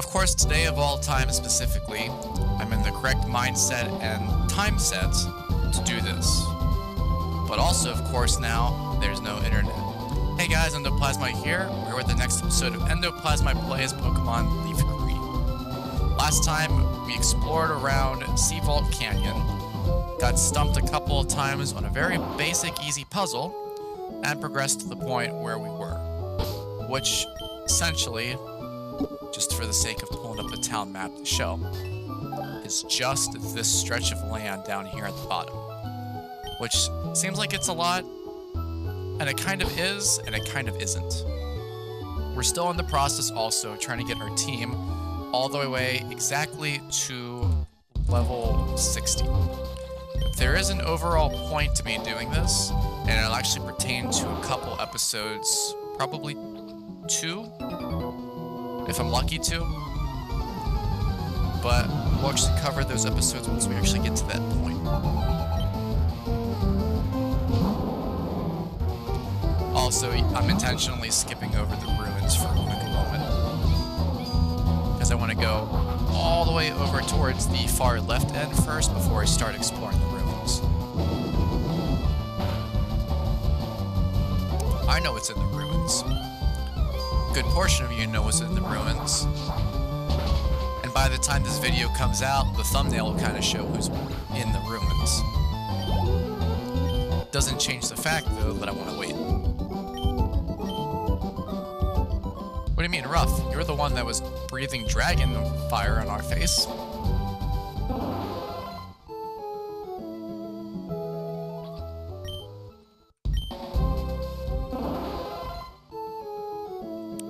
Of course, today of all time specifically, I'm in the correct mindset and time set to do this. But also, of course, now, there's no internet. Hey guys, EndoPlasmite here. We're with the next episode of EndoPlasmite Plays Pokemon LeafGreen. Last time, we explored around Sea Vault Canyon, got stumped a couple of times on a very basic, easy puzzle, and progressed to the point where we were. Which, essentially, just for the sake of pulling up the town map to show, is just this stretch of land down here at the bottom. Which seems like it's a lot, and it kind of is, and it kind of isn't. We're still in the process also trying to get our team all the way exactly to level 60. There is an overall point to me doing this, and it'll actually pertain to a couple episodes, probably 2, if I'm lucky to. But we'll actually cover those episodes once we actually get to that point. Also, I'm intentionally skipping over the ruins for a quick moment, because I want to go all the way over towards the far left end first before I start exploring the ruins. I know what's in the ruins. A good portion of you know what's in the ruins. And by the time this video comes out, the thumbnail will kind of show who's in the ruins. Doesn't change the fact, though, that I want to wait. What do you mean, rough? You're the one that was breathing dragon fire on our face.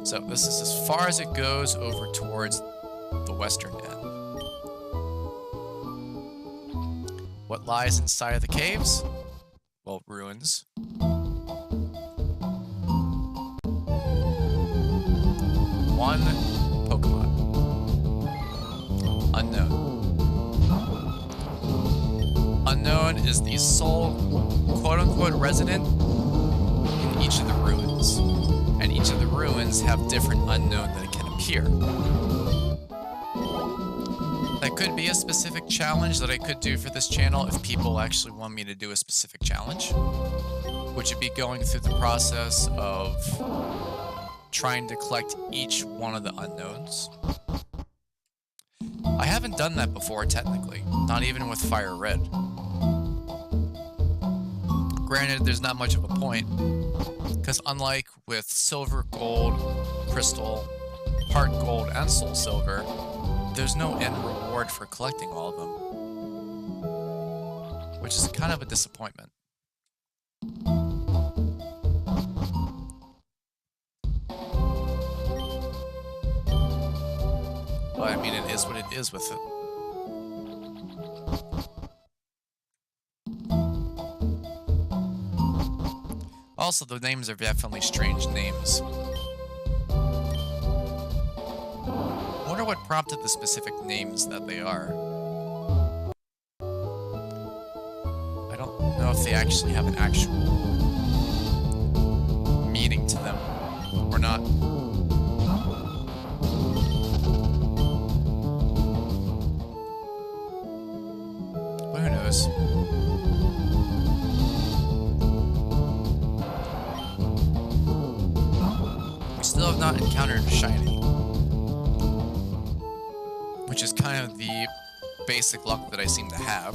So this is as far as it goes over towards the western end. What lies inside of the caves? Well, ruins. One Pokemon. Unknown. Unknown is the sole quote-unquote resident in each of the ruins. And each of the ruins have different unknown that can appear. That could be a specific challenge that I could do for this channel if people actually want me to do a specific challenge. Which would be going through the process of trying to collect each one of the unknowns. I haven't done that before, technically. Not even with Fire Red. Granted, there's not much of a point, because unlike with Silver, Gold, Crystal, Heart Gold, and Soul Silver, there's no end reward for collecting all of them. Which is kind of a disappointment. But I mean, it is what it is with it. Also, the names are definitely strange names. I wonder what prompted the specific names that they are. I don't know if they actually have an actual meaning to them or not. But who knows? Still have not encountered a shiny, which is kind of the basic luck that I seem to have.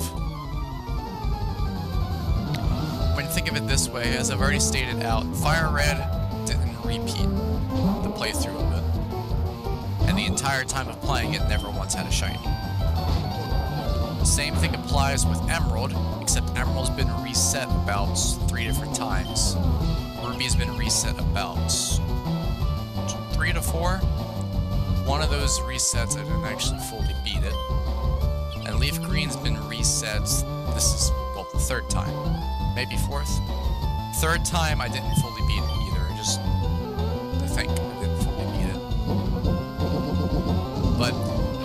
When you think of it this way, as I've already stated out, Fire Red didn't repeat the playthrough of it, and the entire time of playing it never once had a shiny. The same thing applies with Emerald, except Emerald's been reset about 3 different times. Ruby's been reset about 3 to 4. One of those resets I didn't actually fully beat it. And LeafGreen's been reset, this is, well, the 3rd time. Maybe 4th? 3rd time I didn't fully beat it either, I think I didn't fully beat it. But,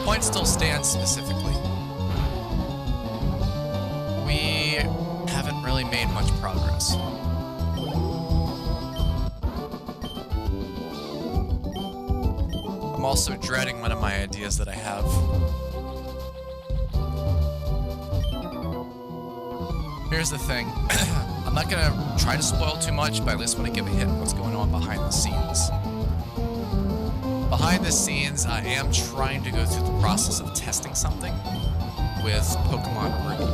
point still stands specifically. We haven't really made much progress. I'm also dreading one of my ideas that I have. Here's the thing. I'm not gonna try to spoil too much, but I at least want to give a hint of what's going on behind the scenes. Behind the scenes, I am trying to go through the process of testing something with Pokemon Ruby.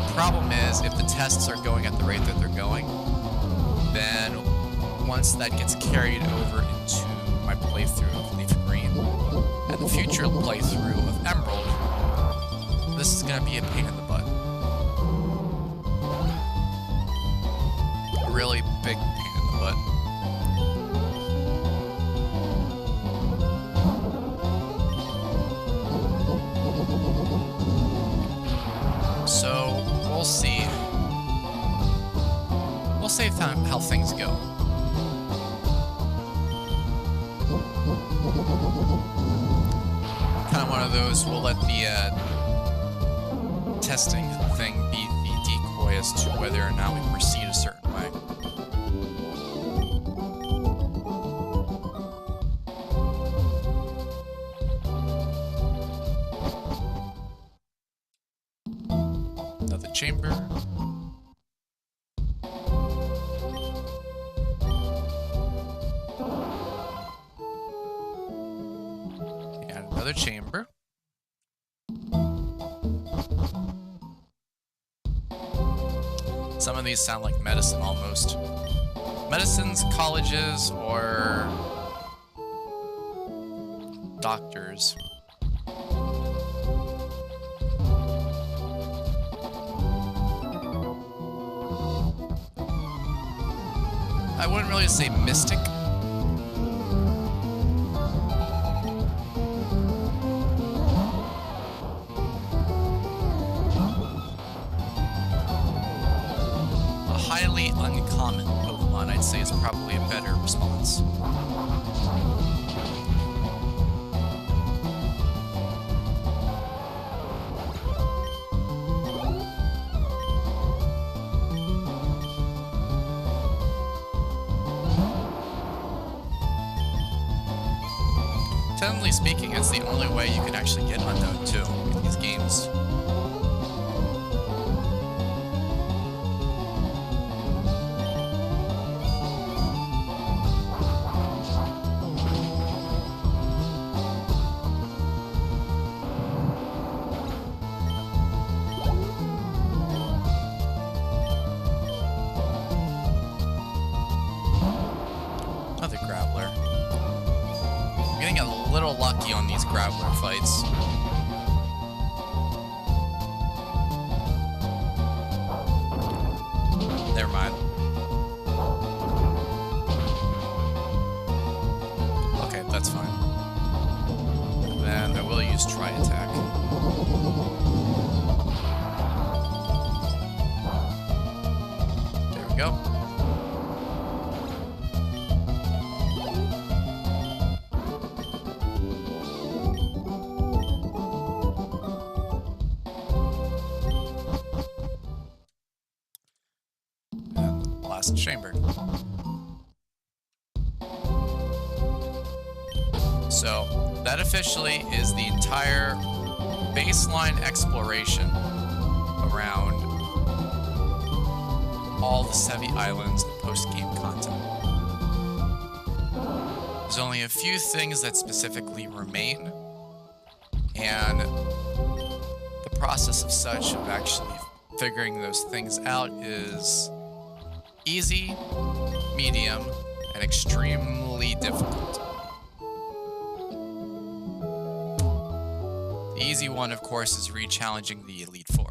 The problem is, if the tests are going at the rate that they're going, then once that gets carried over into my playthrough of LeafGreen and the future playthrough of Emerald, this is going to be a pain in the butt. A really big pain in the butt. So, we'll see. We'll see how things go. Kind of one of those, we'll let the testing thing be the decoy as to whether or not we proceed a certain way. Another chamber. And another chamber. Some of these sound like medicine almost. Medicines, colleges, or doctors. I wouldn't really say mystic. Highly uncommon Pokemon, I'd say, is probably a better response. Technically speaking, it's the only way you can actually get Unknown too in these games. Another Graveler. I'm getting a little lucky on these Graveler fights. Never mind. Okay, that's fine. Then I will use Tri Attack. There we go. Last chamber. So that officially is the entire baseline exploration around all the Sevi Islands and post-game content. There's only a few things that specifically remain, and the process of such of actually figuring those things out is easy, medium, and extremely difficult. The easy one, of course, is re-challenging the Elite Four.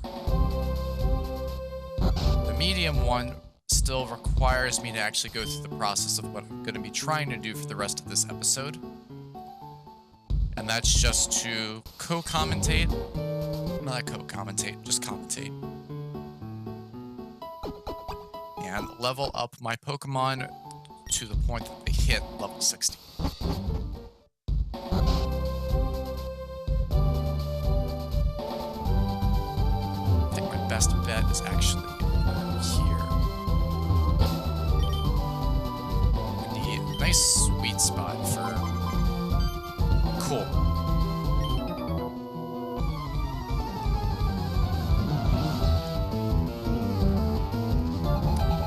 The medium one still requires me to actually go through the process of what I'm going to be trying to do for the rest of this episode. And that's just to co-commentate. Not co-commentate, just commentate. And level up my Pokemon to the point that they hit level 60. I think my best bet is actually here. I need a nice sweet spot for Cool.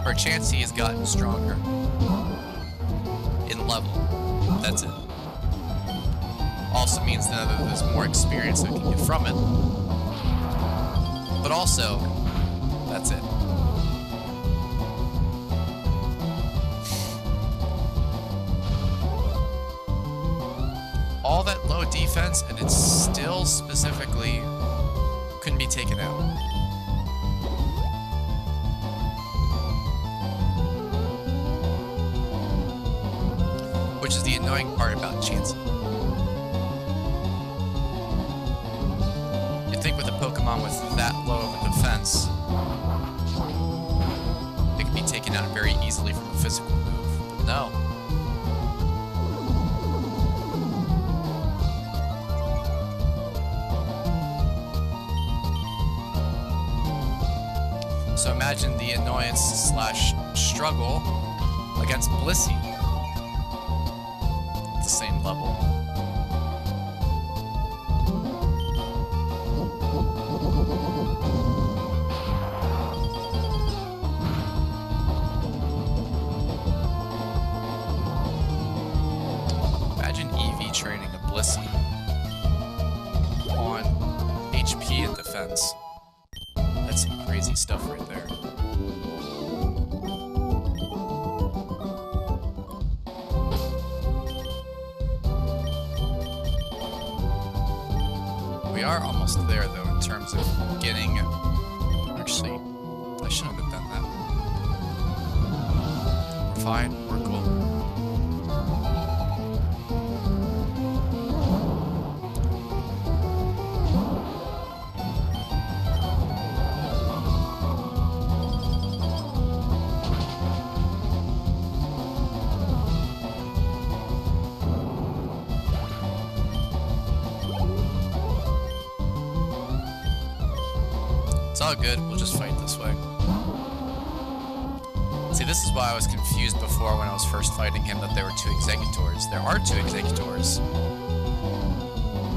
Her Chansey has gotten stronger in level. That's it. Also means that there's more experience that we can get from it. But also, that's it. All that low defense, and it's still specifically couldn't be taken out. Which is the annoying part about Chansey. You'd think with a Pokemon with that low of a defense, it could be taken out very easily from a physical move. No. So imagine the annoyance slash struggle against Blissey at the same level. Imagine EV training a Blissey on HP and defense. That's some crazy stuff right there. We are almost there, though, in terms of getting... Actually, I shouldn't have done that. We're fine. We're cool. It's all good, we'll just fight this way. See, this is why I was confused before when I was first fighting him that there were two Executors. There are two Executors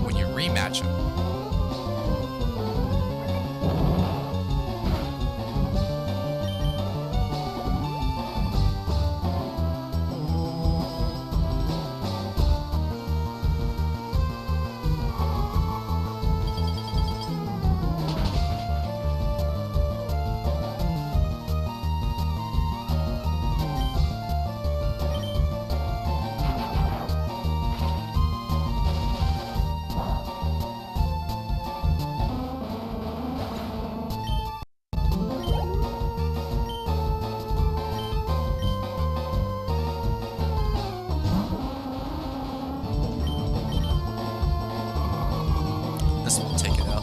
when you rematch them. This won't take it out.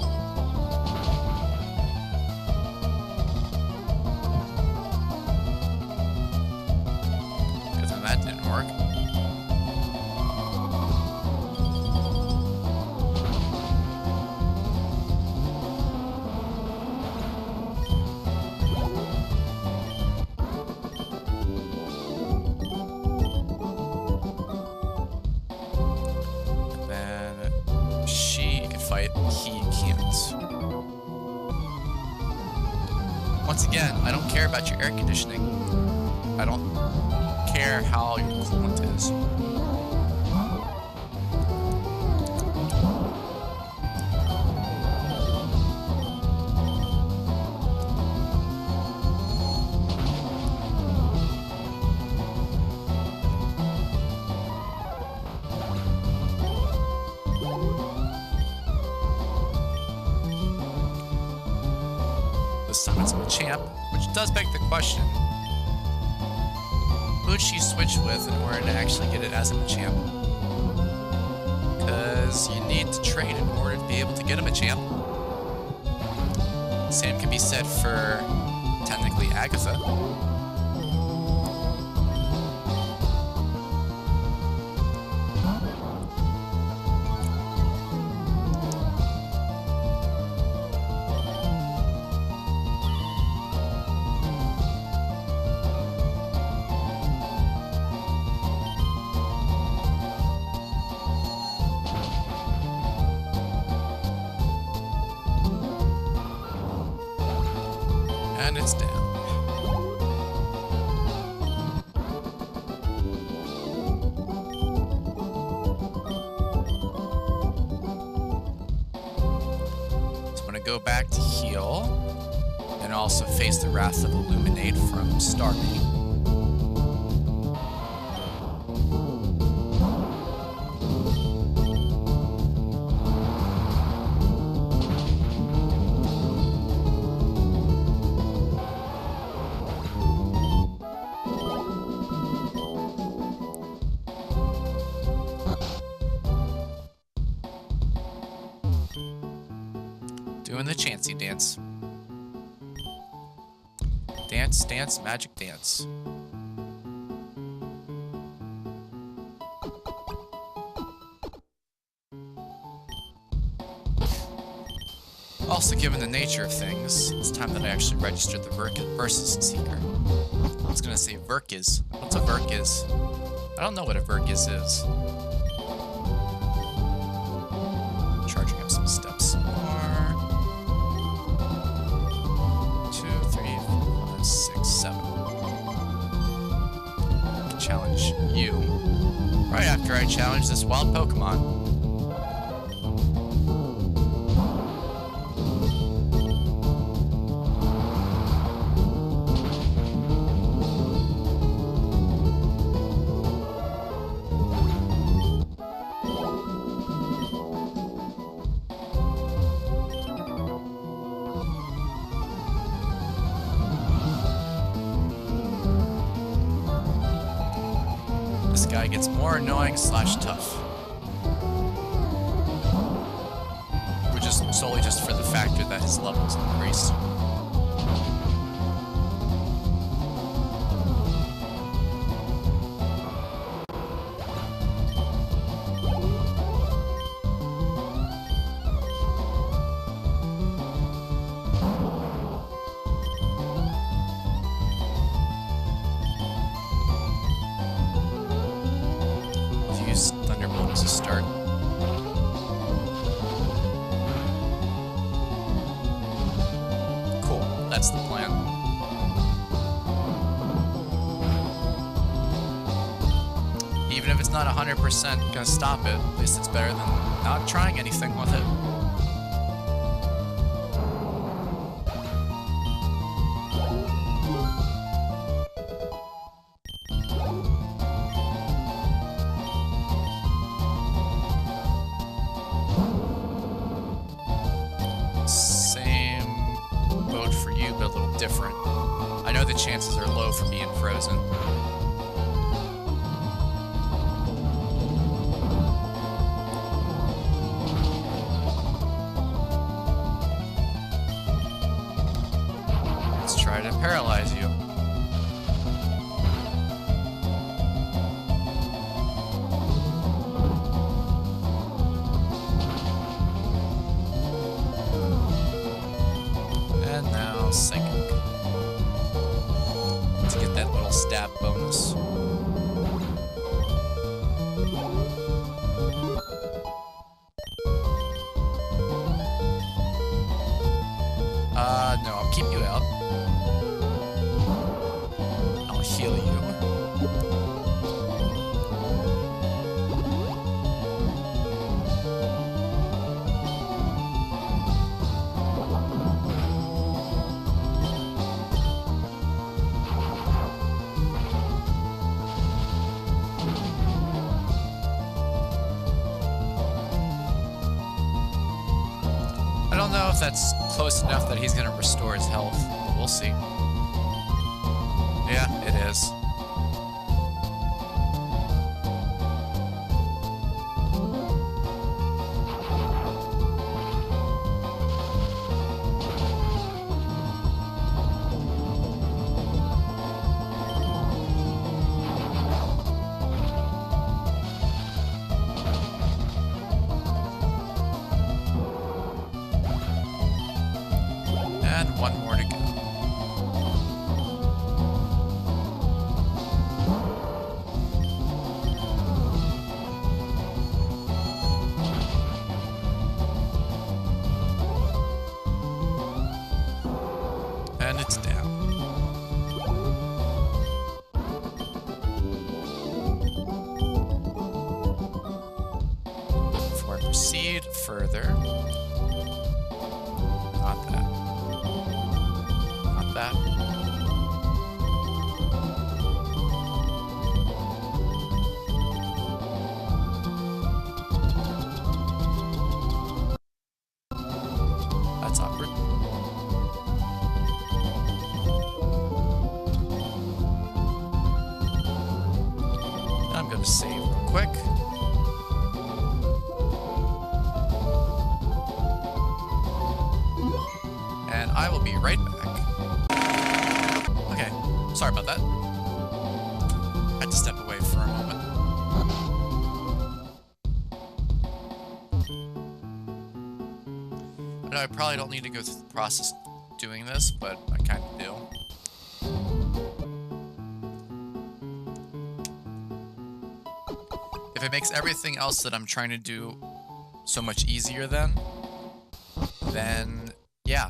Because then that didn't work. Fight, he can't. Once again, I don't care about your air conditioning. I don't care how your coolant is. This time it's Machamp, which does beg the question, who'd she switch with in order to actually get it as a Machamp? Because you need to trade in order to be able to get a Machamp. Same can be said for, technically, Agatha. And it's down. So I'm gonna go back to heal and also face the Wrath of Illuminate from Starmie. Doing the Chansey dance. Dance, dance, magic dance. Also, given the nature of things, it's time that I actually registered the Versus Seeker. I was gonna say Verkiz. What's a Verkiz? I don't know what a Verkiz is. Charging up some steps more. 2, 3, 4, 5, 6, 7. Challenge you. Right after I challenge this wild Pokemon. This guy gets more annoying / tough. Which is solely just for the factor that his levels increased. Thunderbolt as a start. Cool, that's the plan. Even if it's not 100% gonna stop it, at least it's better than not trying anything with it. For you, but a little different. I know the chances are low for being frozen. Let's try to paralyze you. Psychic to get that little stab bonus. No, I'll keep you out. I'll heal you. I don't know if that's close enough that he's gonna restore his health, but we'll see. Yeah, it is. And one more to go. proceed further. Not that. Not that. That's awkward. I'm going to save real quick. And I will be right back. Okay, sorry about that. I had to step away for a moment. I know I probably don't need to go through the process doing this, but I kind of do. If it makes everything else that I'm trying to do so much easier then yeah.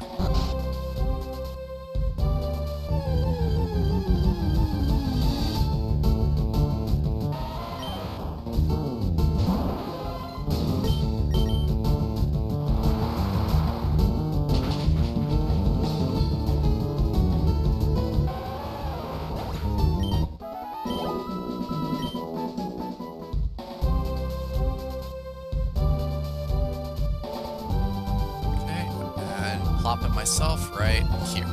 Plopping myself right here.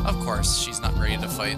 Of course, she's not ready to fight.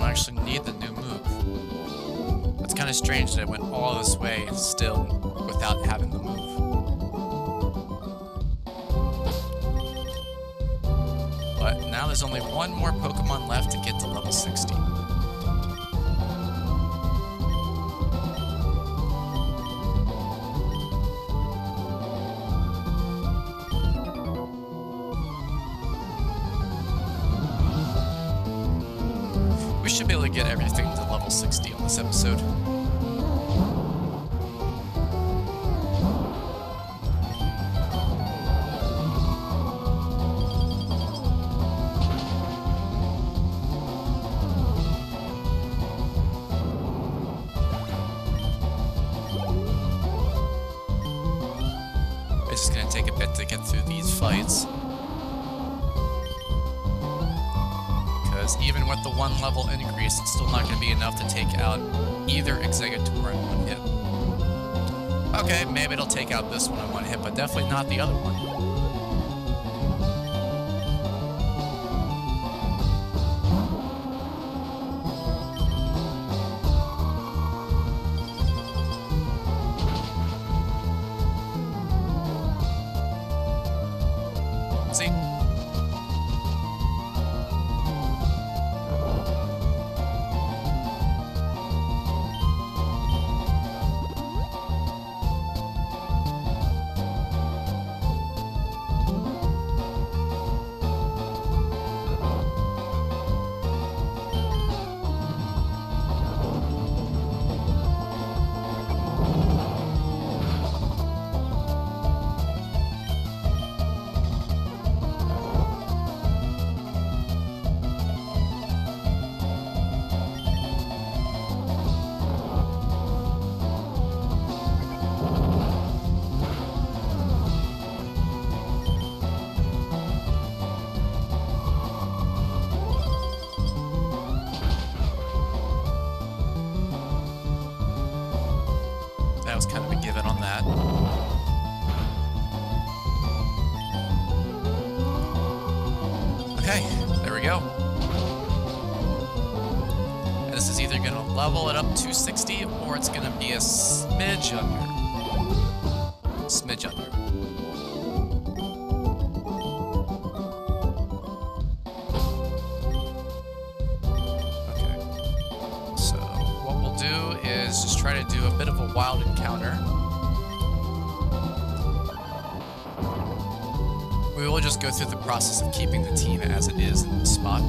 Actually need the new move. It's kind of strange that I went all this way still without having the move. But now there's only one more Pokemon left to get to level 60. Should be able to get everything to level 60 on this episode. It's just gonna take a bit to get through these fights. Even with the 1 level increase, it's still not going to be enough to take out either Exeggutor in 1 hit. Okay, maybe it'll take out this one in 1 hit, but definitely not the other one. See? was kind of a given on that. Okay, there we go. And this is either going to level it up to 60 or it's going to be a smidge under. Smidge under. Just try to do a bit of a wild encounter. We will just go through the process of keeping the team as it is in this spot.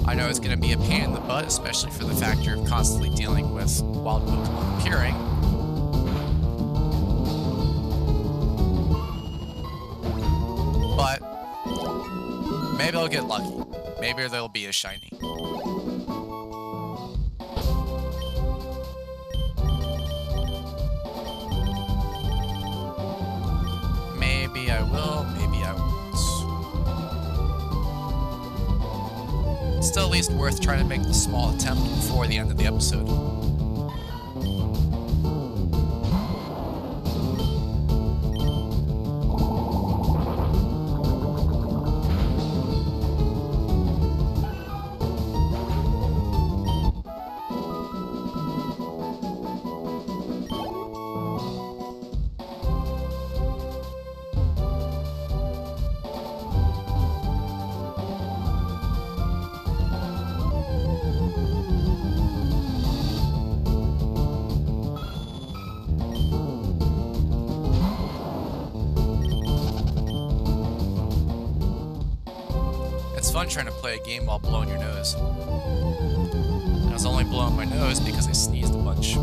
I know it's going to be a pain in the butt, especially for the factor of constantly dealing with wild Pokemon appearing. But maybe I'll get lucky. Maybe there'll be a shiny. Maybe I will, maybe I won't. Still at least worth trying to make the small attempt before the end of the episode. It's fun trying to play a game while blowing your nose. I was only blowing my nose because I sneezed a bunch.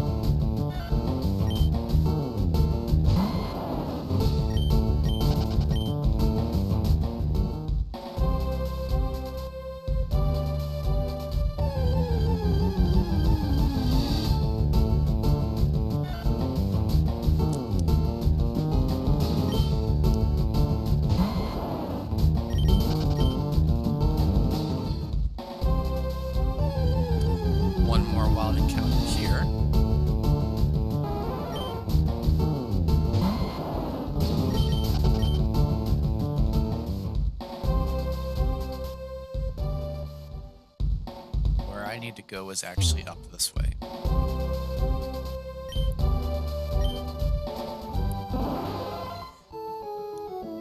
One more wild encounter here. Where I need to go is actually up this way.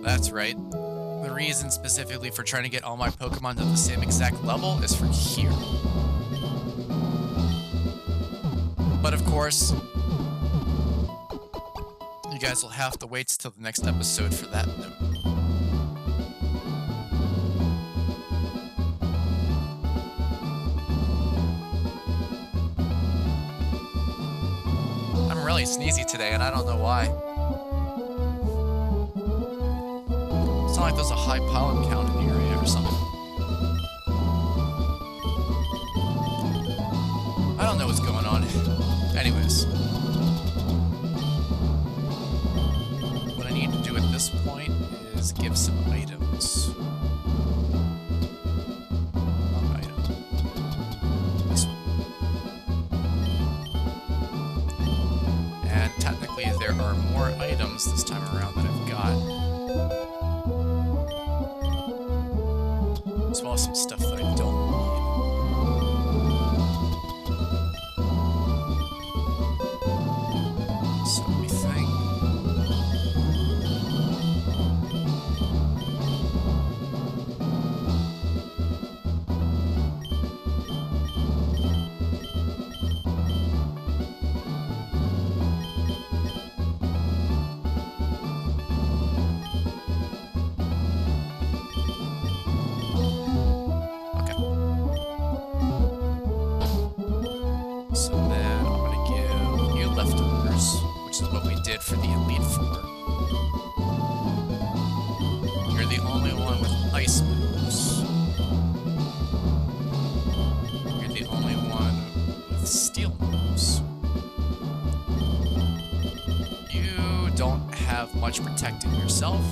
That's right. The reason specifically for trying to get all my Pokemon to the same exact level is for here. But of course, you guys will have to wait till the next episode for that note. I'm really sneezy today, and I don't know why. It's not like there's a high pollen count in the area or something. I don't know what's going on. Anyways. What I need to do at this point is give some items. One item. This one. And technically there are more items this time around that I've got. As well as some stuff that I don't need. So let me think. So then I'm going to give you leftovers, which is what we did for the Elite Four. You're the only one with ice moves. You're the only one with steel moves. You don't have much protecting yourself.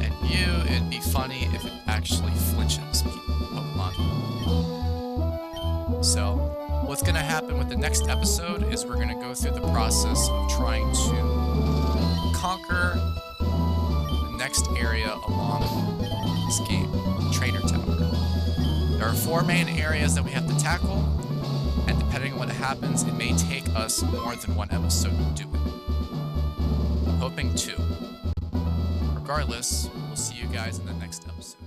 And you, it'd be funny if it actually flinches Pokemon. what's going to happen with the next episode is we're going to go through the process of trying to conquer the next area along this game, Trader Tower. There are 4 main areas that we have to tackle, and depending on what happens, it may take us more than 1 episode to do it. I'm hoping 2. Regardless, we'll see you guys in the next episode.